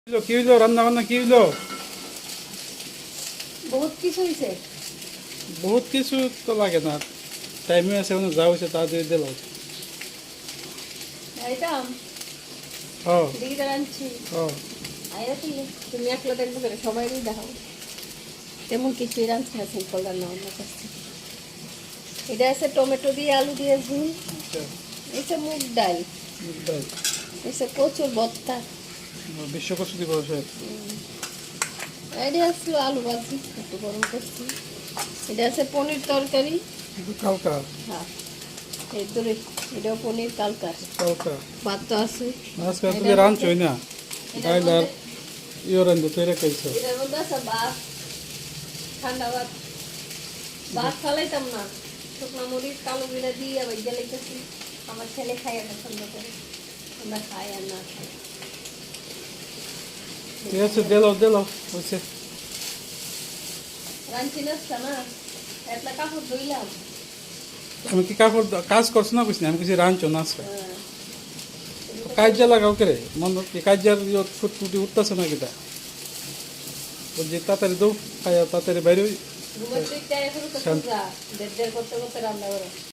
কি হইলো রান্না বান্না কি হইলো? বহুত কিছু হয়েছে। বহুত কিছু তো লাগে না, টাইমে আছে মানে যা হয়েছে তা দিয়ে দিল। আইতাম ও দিকে আনছি ও আইরা তুমি একলা দেখবো করে সবাই দেখাও তেমন কিছুই রাঁধছে আছে রান্না বান্না করছে। এটা আছে টমেটো দিয়ে আলু দিয়ে ঝুল, আচ্ছা, এসে মুগ ডাল, ডাল, এসে কচুর ভর্তা, বিশ্বকর্ষ দিবসের এটা আসলো আলু ভাজি একটু গরম করছি। এটা আছে পনির তরকারি, কিন্তু কালকা হ্যাঁ এই ধরে এটাও পনির কালকা, কালকা ভাত তো আছে। আজকে তুমি রাঁধছই না, এটার ডাইল আর মধ্যে ইয়ে রান্ধো তৈরি খাইছো। এটার মধ্যে আছে ভাত, ঠান্ডা ভাত, ভাত ফালাইতাম না, শুকনো মরিচ কালো জিরা দিয়ে আবার গেলাইতেছি। আমার ছেলে খাইয়া পছন্দ করে, আমরা খাই আর না খাই। ঠিক আছে, দিলাও দিলাও হয়েছে। রাঞ্চি নাস্তা না একটা কাপড় ধুইলাম। আমি কি কাপড় কাজ করছো না বুঝছি, আমি কিছু রাঁধছো না আজকে হ্যাঁ, কাজ যা লাগাও করে মন কি কাজ যার ফুটফুটি উঠতেছে না কিটা যে তাড়াতাড়ি দৌ খাইয়া তাড়াতাড়ি বাইরে ঘুমের দিকটা এখন তো শান্ত। সোজা, দেড় করতে করতে রান্না করে।